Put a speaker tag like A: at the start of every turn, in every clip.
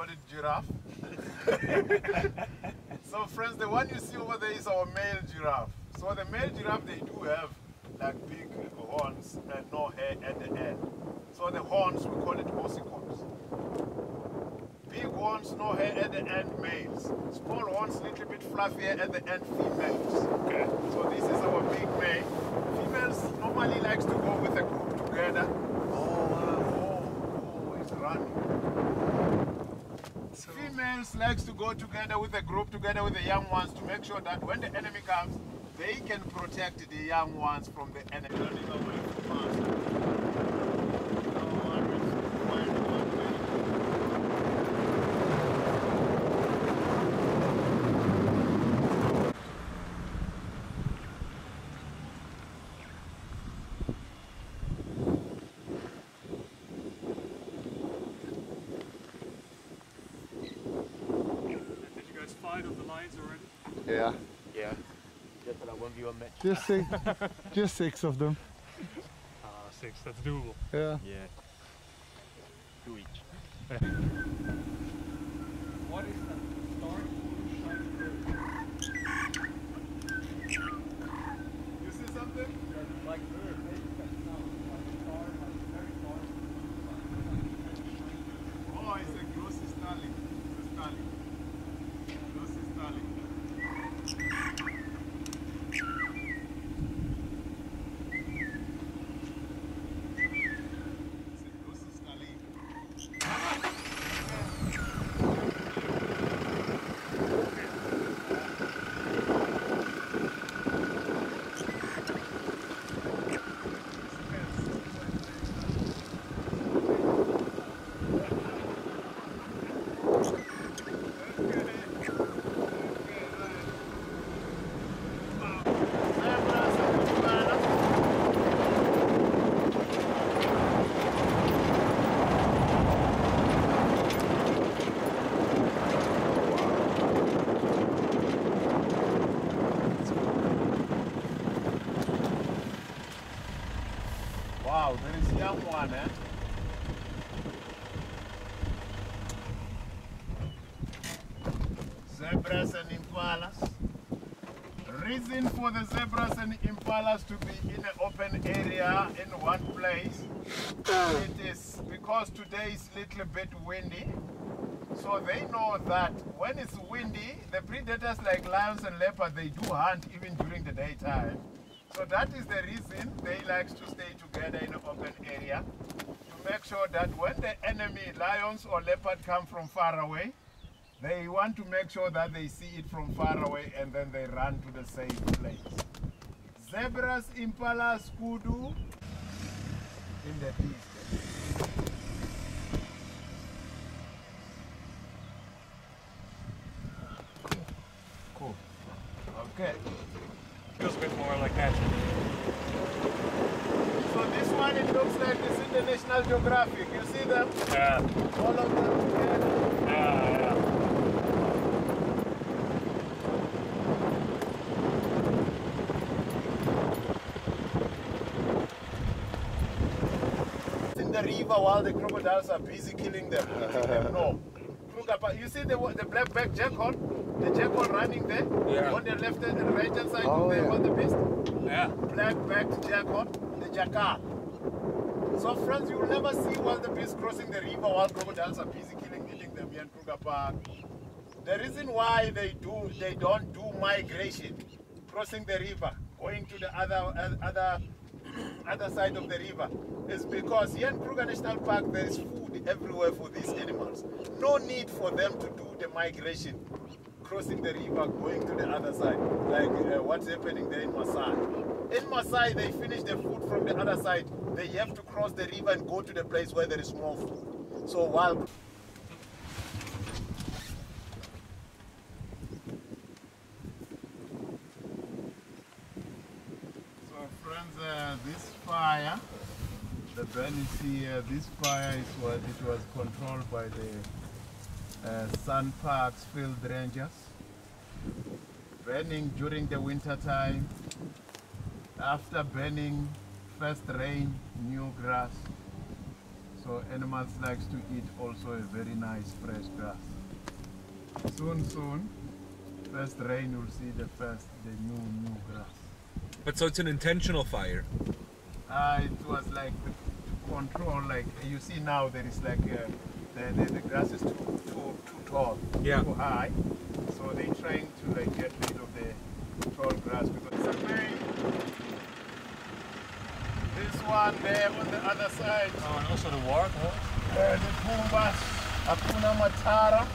A: call it Giraffe. So friends, the one you see over there is our male giraffe. So the male giraffe, they do have like big horns and no hair at the end. So the horns, we call it ossicons. Big horns, no hair at the end, males. Small horns, little bit fluffier at the end, females.
B: Okay.
A: So this is our big male. Females normally likes to go with a group together. Oh, it's running.
B: So,
A: Females likes to go together with a group, together with the young ones, to make sure that when the enemy comes, they can protect the young ones from the enemy. Running away from us.
B: did you guys fight on the lines already?
C: Yeah.
A: Yeah. Just that 1v1 match.
C: Just six of them.
B: 6, that's doable.
C: Yeah.
A: Yeah. 2 each.
B: What is that dark blue shiny bird?
A: You see something?
B: Like bird, maybe that's sound. Like star, like very dark blue, like
A: Oh, it's a grossy starling. It's a starling. Grossy starling. It's a grossy starling. Wow, there is young one, eh? Zebras and impalas. Reason for the zebras and impalas to be in an open area in one place, it is because today is a little bit windy. So they know that when it's windy, the predators like lions and leopards, they do hunt even during the daytime. So that is the reason they like to stay together in an open area, to make sure that when the enemy, lions or leopard, come from far away, they want to make sure that they see it from far away and then they run to the safe place. Zebras, impalas, kudu in the distance. Cool. Okay.
B: feels a bit more like nature.
A: So this one, it looks like it's in the National Geographic. You see them?
B: Yeah.
A: All of them together.
B: Yeah.
A: In the river while the crocodiles are busy killing them. No. Kruger, you see the black-backed jackal? The jackal running there?
B: Yeah.
A: On the left and right hand side
C: Oh,
A: of the
C: yeah.
A: wildebeest?
B: Yeah.
A: Black-backed jackal, the jackal. So friends, you will never see wildebeest crossing the river while crocodiles are busy eating them here in Kruger Park. The reason why they don't do migration, crossing the river, going to the other side of the river, is because here in Kruger National Park there is food everywhere for these animals. No need for them to do the migration, crossing the river, going to the other side, like what's happening there in Maasai. In Maasai, they finish the food from the other side. They have to cross the river and go to the place where there is more food. So while friends, this fire, the burn you see here, this fire is what it was controlled by the Sun Parks field rangers. Burning during the winter time. After burning, first rain, new grass. So animals likes to eat also a very nice fresh grass. Soon, first rain you'll see the new grass.
D: But so it's an intentional fire.
A: It was like to control, like you see now there is like the grass is too tall,
D: Yeah.
A: too high. So they're trying to like get rid of the tall grass because it's a pain. This one there on the other side.
B: Oh, and also the Warthog.
A: The Pumbas, Akuna Matara.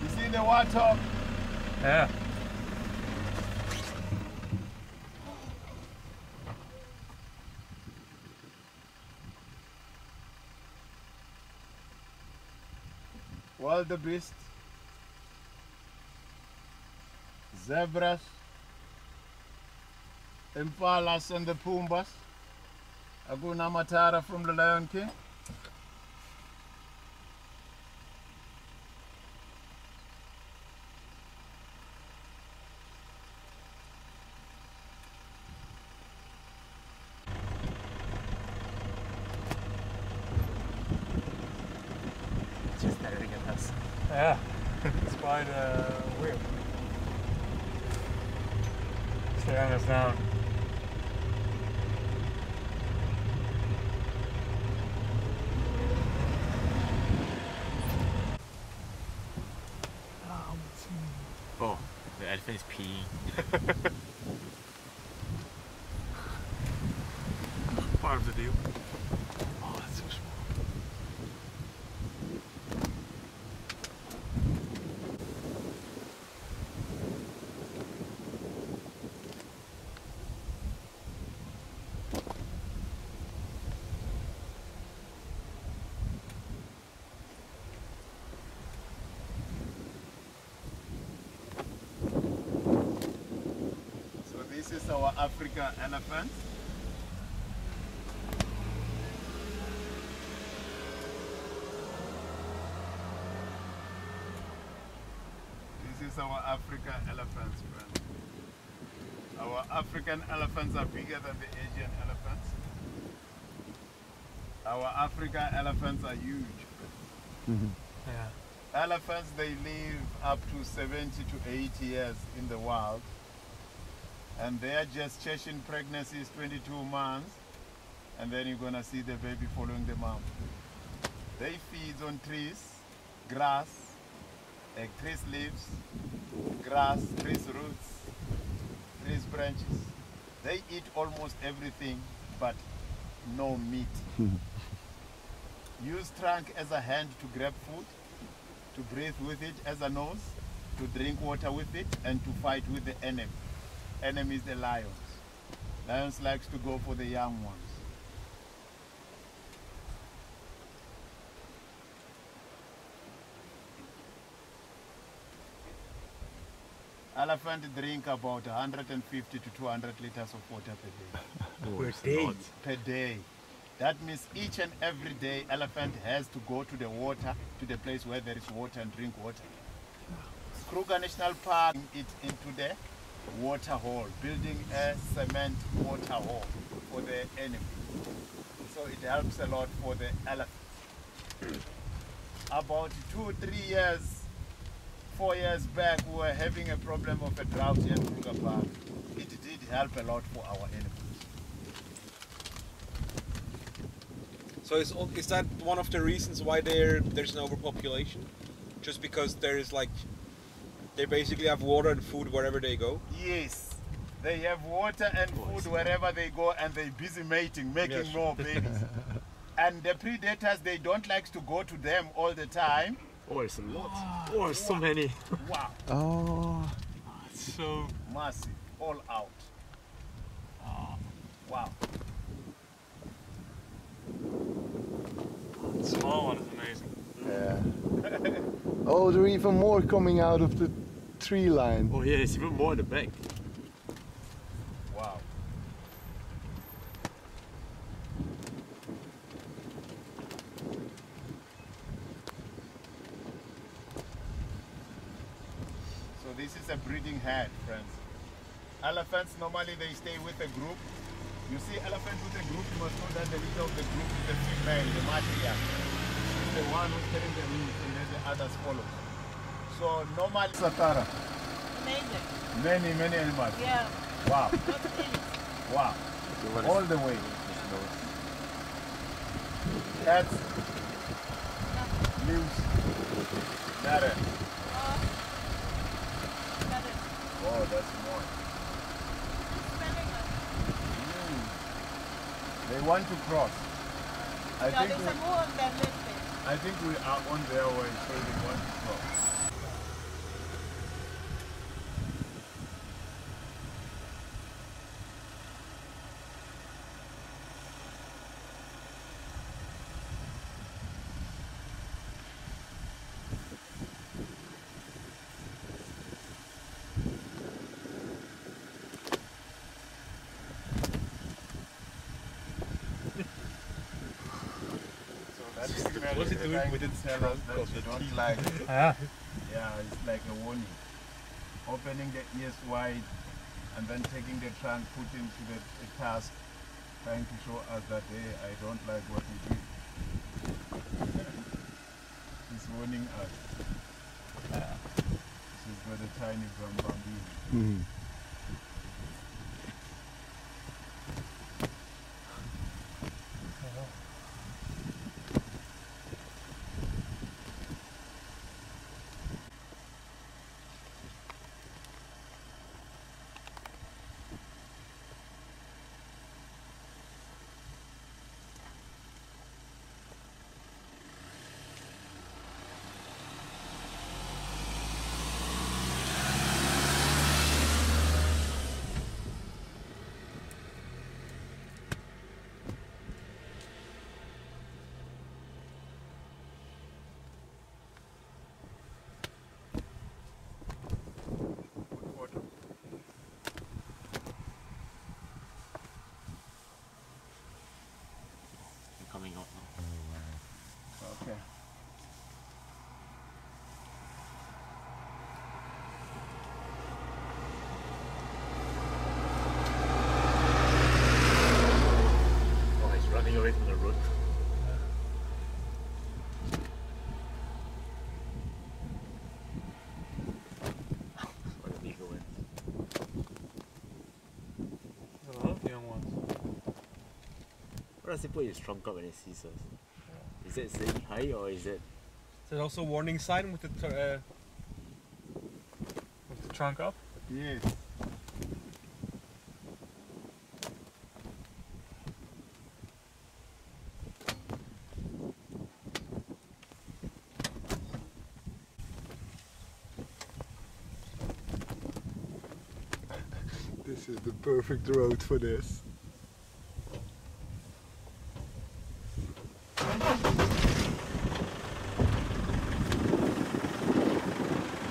A: You see the Warthog?
B: Yeah.
A: Wildebeest, zebras, impalas and the Pumbas. Akuna Matara from the Lion King.
B: Just staring at us. Yeah. It's quite weird. Staring us down. Oh, the elephant is peeing. Part of the deal. Oh, that's so small.
A: So this is our African elephant. This is our African elephants, friend. Our African elephants are bigger than the Asian elephants. Our African elephants are huge.
B: Yeah.
A: Elephants, they live up to 70 to 80 years in the wild. And their gestation pregnancy is 22 months. And then you're gonna see the baby following the mom. They feed on trees, grass, trees leaves, grass, trees roots, trees branches. They eat almost everything, but no meat. Use trunk as a hand to grab food, to breathe with it as a nose, to drink water with it, and to fight with the enemy. Enemy is the lions. Lions likes to go for the young ones. Elephant drink about 150 to 200 liters of water per day. Per day. That means each and every day elephant has to go to the water, to the place where there is water and drink water. Kruger National Park it into the water hole, building a cement water hole for the enemy. So it helps a lot for the elephant. About 2-3 years, 4 years back, we were having a problem of a drought here in Kruger Park. It did help a lot for our elephants.
D: So is that one of the reasons why there's an overpopulation? Just because there's like, they basically have water and food wherever they go?
A: Yes, they have water and food wherever they go, and they're busy mating, making more babies. And the predators, they don't like to go to them all the time.
B: Oh, there's a lot. Oh, there's so many.
A: Wow,
C: Oh,
B: It's so...
A: massive, all out. Wow.
B: The small one is amazing.
C: yeah. Oh, there are even more coming out of the tree line.
B: Oh yeah, there's even more in the back.
A: Wow. So this is a breeding head, friends. Elephants normally they stay with a group. You see elephant with a group, you must know that the leader of the group is the female, the matriarch. She's the one who's carrying the meat and then the others follow. So normally Satara.
E: Amazing.
A: Many animals.
E: Yeah.
A: Wow.
E: Lots of things.
A: Wow. All the way. Cats. Leaves. Nada. Oh, that's more. They want to cross. I think
E: there's some more of them living.
A: I think we are on their way, so they want to cross.
D: What's it doing with its trunk
A: that you don't like?
B: Yeah.
A: Yeah, it's like a warning. Opening the ears wide and then taking the trunk, put into the task, trying to show us that, hey, I don't like what we did. He's warning us.
B: Yeah.
A: This is for the tiny bambino.
F: Coming out now.
A: Okay.
F: Oh, he's running away from the road. Where did he go in?
B: There's a lot of young ones.
F: Where does he put his trunk up when he sees us? Is it saying hi or is it?
D: Is there also a warning sign with the
B: With the trunk up?
A: Yes.
C: This is the perfect road for this.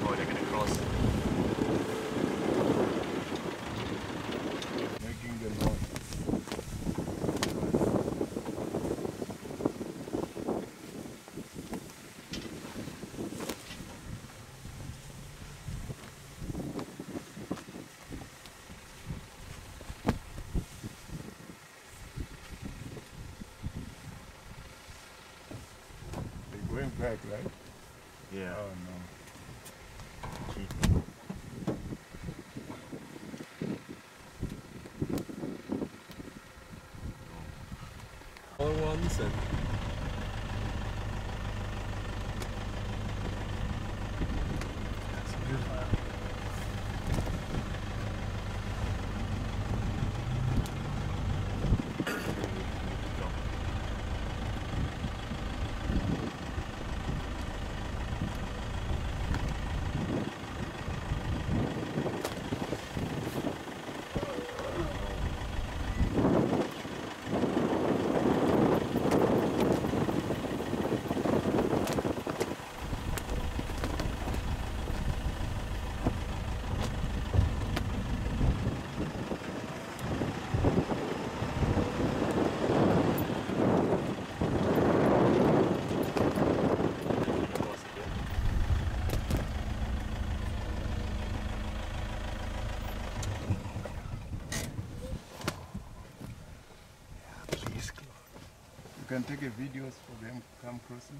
F: Oh, they're gonna cross.
A: Making the noise. They're going back, right?
F: Yeah.
A: Oh no.
D: other ones and
B: That's a beautiful animal.
A: can take a videos for them come crossing.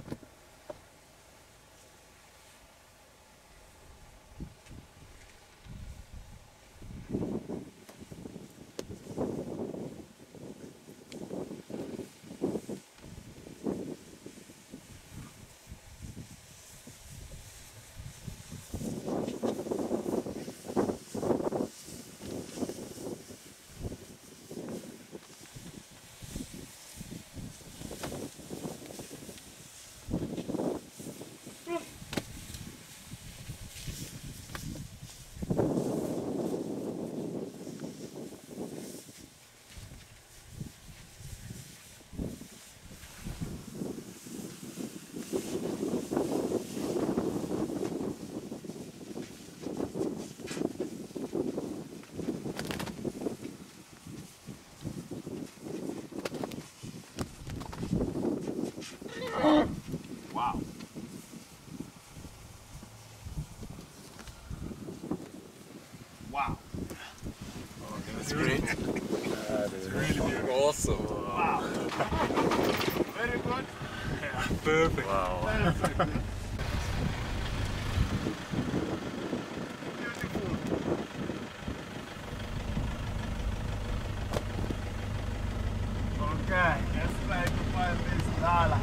A: Wow. Wow.
B: Oh, that's great. That's really beautiful. Awesome.
A: Wow. Very good.
B: Yeah, perfect. Wow.
A: Perfect. Beautiful. Okay, let's try to find this dollar.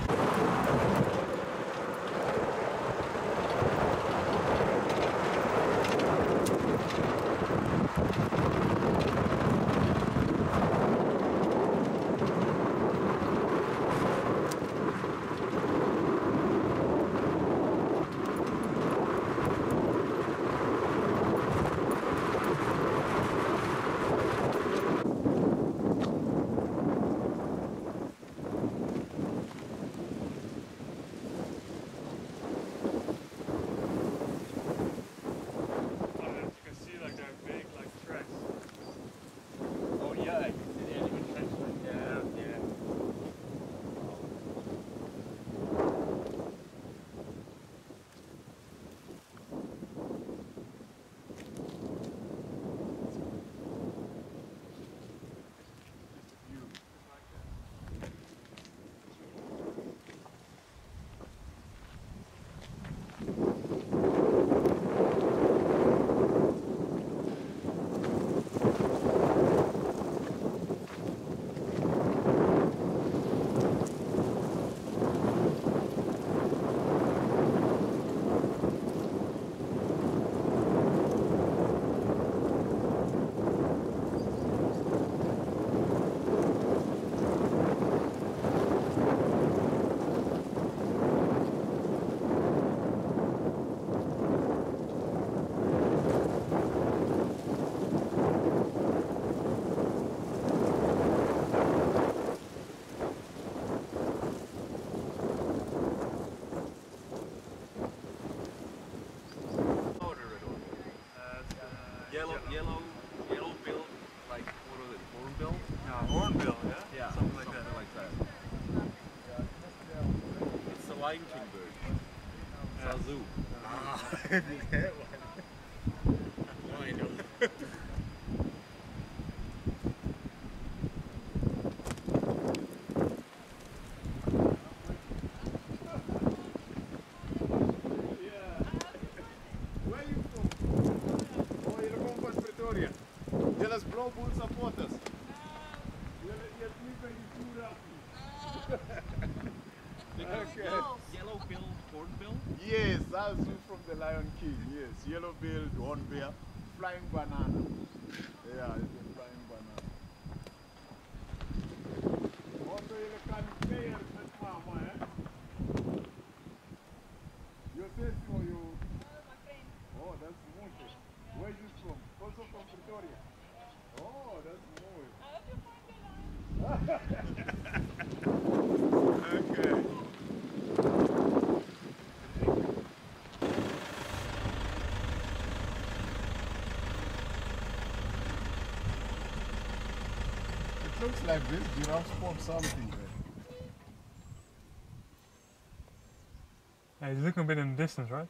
B: Yellow bill, like what was it, hornbill? Yeah, hornbill, yeah? Yeah, something like that. It's a lion king bird. Zazu. I know.
A: Where are you from? Oh, you're from Pretoria. Jealous Blow Bull supporters. You're Okay.
B: Yellow-billed hornbill?
A: Yes, that's you from the Lion King. Yes, yellow-billed hornbill, flying banana. Yeah, it's a flying banana. Also, you can play with mama, eh? You're tasting or you?
E: My friend.
A: Oh, that's Monte. Where are you from? Also from Pretoria. Oh, that's
E: I hope you find the line.
A: Okay. It looks like this giraffe spot something there.
B: Yeah, he's looking a bit in the distance, right?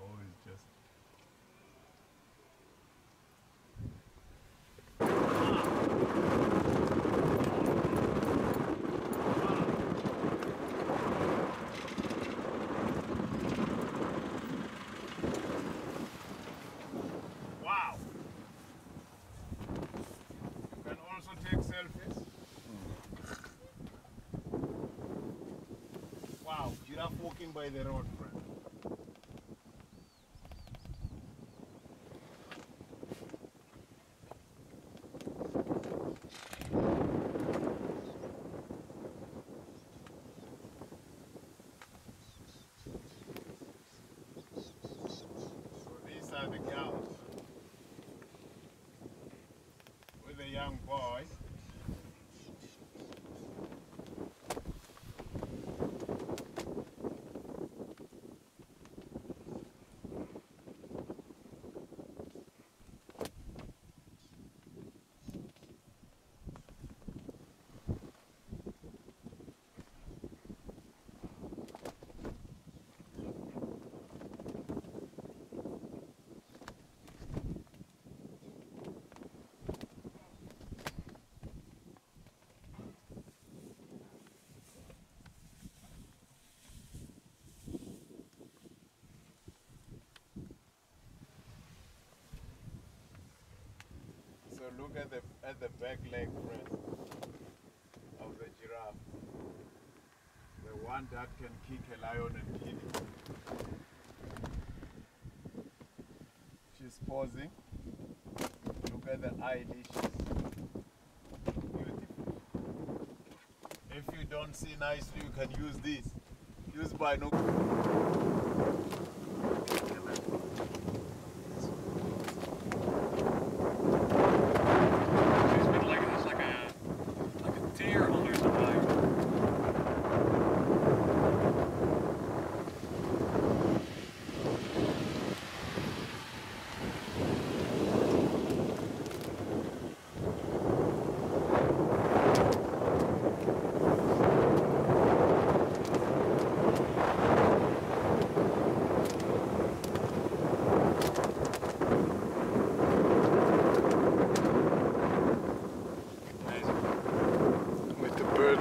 A: Always just. Enough walking by the road, friend. So these are the girls with a young boy. So look at the back leg, friend, of the giraffe. The one that can kick a lion and kill it. She's posing. Look at the eyelashes. Beautiful. If you don't see nicely, you can use this. Use binoculars.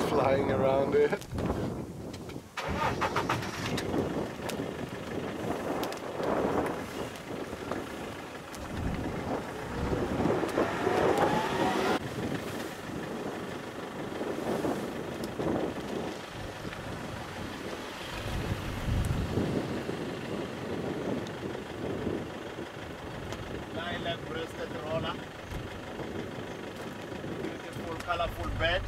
A: Flying around it. Lilac-breasted roller. Beautiful, colorful bed.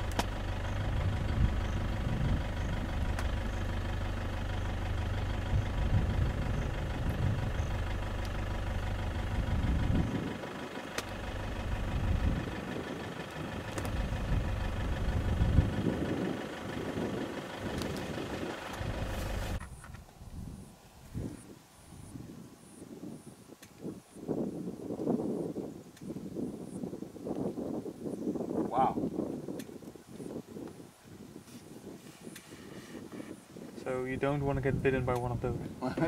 A: Wow.
B: So you don't want to get bitten by one of those?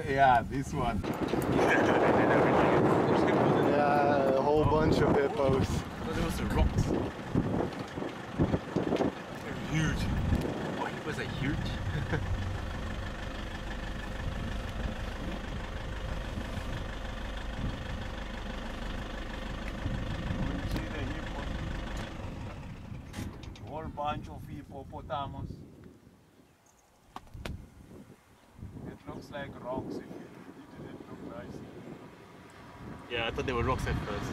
A: Yeah, this one.
C: Yeah, a whole bunch of hippos.
B: But there was the rocks. They're huge. Oh, hippos are huge.
A: See the hippo. Whole bunch of hippopotamus. It looks like rocks if it didn't look nice.
B: Yeah, I thought they were rocks at first.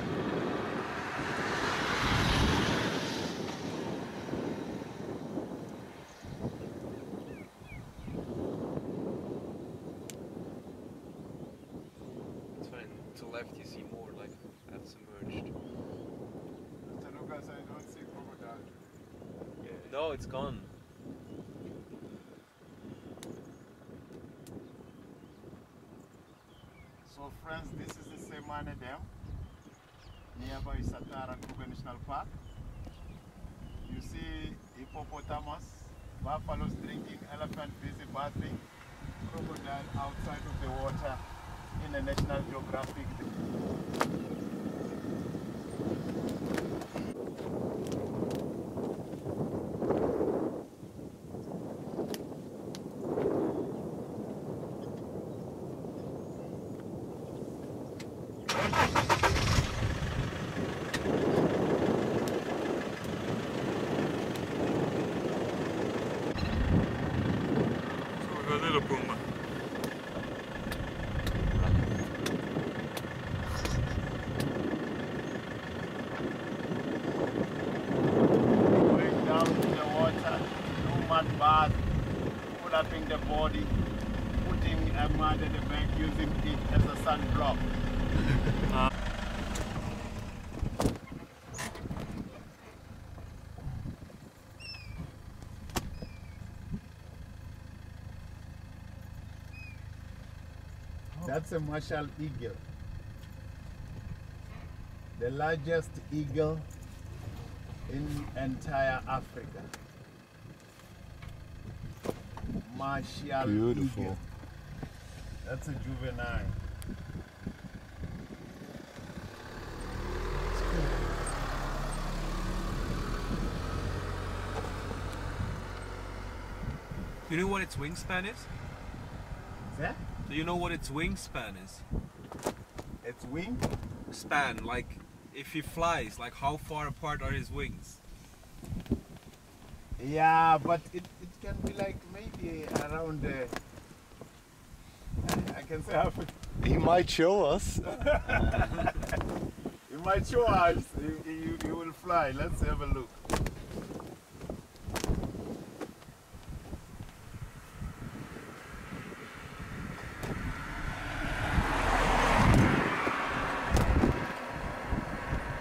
D: It's fine. To the left, you see more like that's submerged.
A: Mr. Lucas, I don't see crocodile.
D: No, it's gone.
A: So friends, this is the Semane Dam nearby Satara Kruger National Park. You see hippopotamus, buffaloes drinking, elephant busy bathing, crocodile outside of the water in a National Geographic.
B: a little puma.
A: Going down to the water, no mud bath, pull-upping the body, putting a mud at the back, using it as a sunblock. That's a Marshall eagle. The largest eagle in entire Africa. Marshall
C: Beautiful.
A: eagle. That's a juvenile.
B: You know what its wingspan is?
A: Is that?
B: Do you know what its wingspan is?
A: Its wing?
B: Span, like if he flies, like how far apart are his wings?
A: Yeah, but it can be like maybe around I can say half.
C: He might show us.
A: You might show us. You will fly. Let's have a look.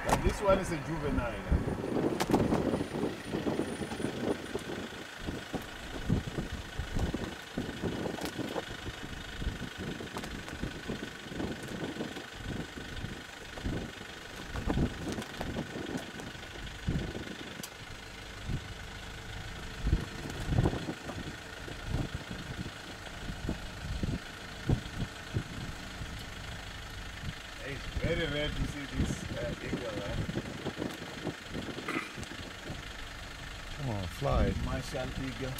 A: But this one is a juvenile. It's very rare to see this eagle.
C: Oh, fly.
A: Marshall eagle.